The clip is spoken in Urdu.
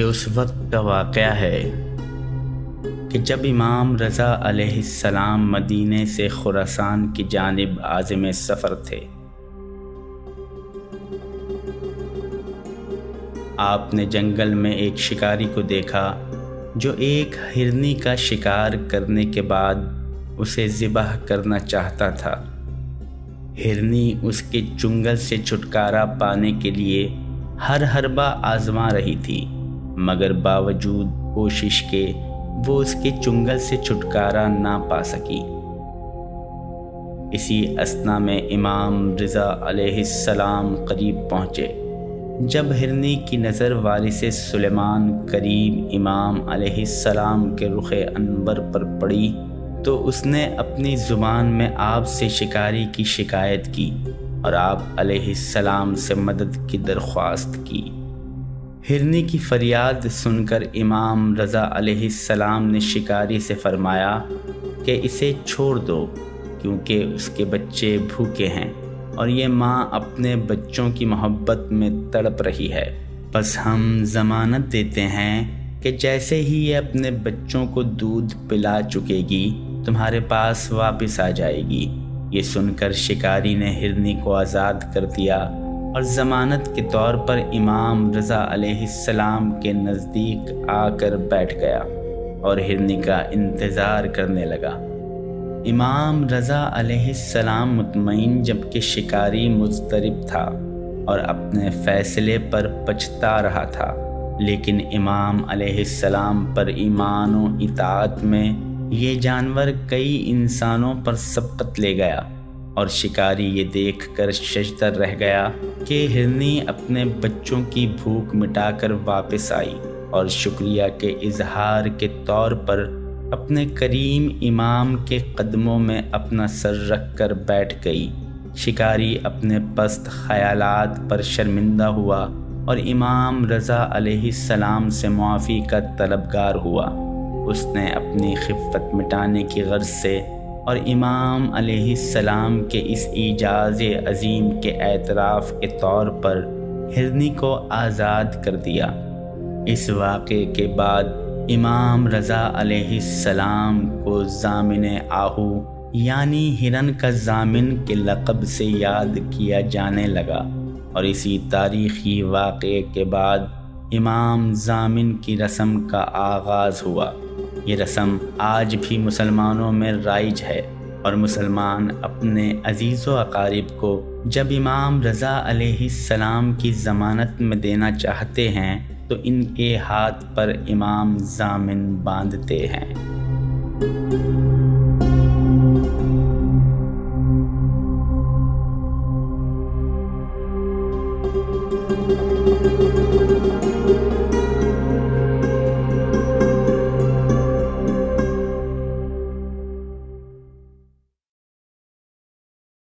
یہ اس وقت کا واقعہ ہے کہ جب امام رضا علیہ السلام مدینے سے خراسان کی جانب عازم سفر تھے۔ آپ نے جنگل میں ایک شکاری کو دیکھا جو ایک ہرنی کا شکار کرنے کے بعد اسے ذبح کرنا چاہتا تھا۔ ہرنی اس کے چنگل سے چھٹکارا پانے کے لیے ہر حربہ آزما رہی تھی، مگر باوجود کوشش کے وہ اس کے چنگل سے چھٹکارا نہ پا سکی۔ اسی اثنا میں امام رضا علیہ السلام قریب پہنچے۔ جب ہرنی کی نظر وارث سلیمان کریم امام علیہ السلام کے رخ انور پر پڑی تو اس نے اپنی زبان میں آپ سے شکاری کی شکایت کی اور آپ علیہ السلام سے مدد کی درخواست کی۔ ہرنی کی فریاد سن کر امام رضا علیہ السلام نے شکاری سے فرمایا کہ اسے چھوڑ دو، کیونکہ اس کے بچے بھوکے ہیں اور یہ ماں اپنے بچوں کی محبت میں تڑپ رہی ہے۔ بس ہم ضمانت دیتے ہیں کہ جیسے ہی یہ اپنے بچوں کو دودھ پلا چکے گی تمہارے پاس واپس آ جائے گی۔ یہ سن کر شکاری نے ہرنی کو آزاد کر دیا اور ضمانت کے طور پر امام رضا علیہ السلام کے نزدیک آ کر بیٹھ گیا اور ہرنی کا انتظار کرنے لگا۔ امام رضا علیہ السلام مطمئن جبکہ شکاری مضطرب تھا اور اپنے فیصلے پر پچھتا رہا تھا، لیکن امام علیہ السلام پر ایمان و اطاعت میں یہ جانور کئی انسانوں پر سبقت لے گیا، اور شکاری یہ دیکھ کر ششدر رہ گیا کہ ہرنی اپنے بچوں کی بھوک مٹا کر واپس آئی اور شکریہ کے اظہار کے طور پر اپنے کریم امام کے قدموں میں اپنا سر رکھ کر بیٹھ گئی۔ شکاری اپنے پست خیالات پر شرمندہ ہوا اور امام رضا علیہ السلام سے معافی کا طلبگار ہوا۔ اس نے اپنی خفت مٹانے کی غرض سے اور امام علیہ السلام کے اس اعجاز عظیم کے اعتراف کے طور پر ہرنی کو آزاد کر دیا۔ اس واقعے کے بعد امام رضا علیہ السلام کو ضامن آہو یعنی ہرن کا ضامن کے لقب سے یاد کیا جانے لگا، اور اسی تاریخی واقعے کے بعد امام ضامن کی رسم کا آغاز ہوا۔ یہ رسم آج بھی مسلمانوں میں رائج ہے، اور مسلمان اپنے عزیز و اقارب کو جب امام رضا علیہ السلام کی ضمانت میں دینا چاہتے ہیں تو ان کے ہاتھ پر امام ضامن باندھتے ہیں۔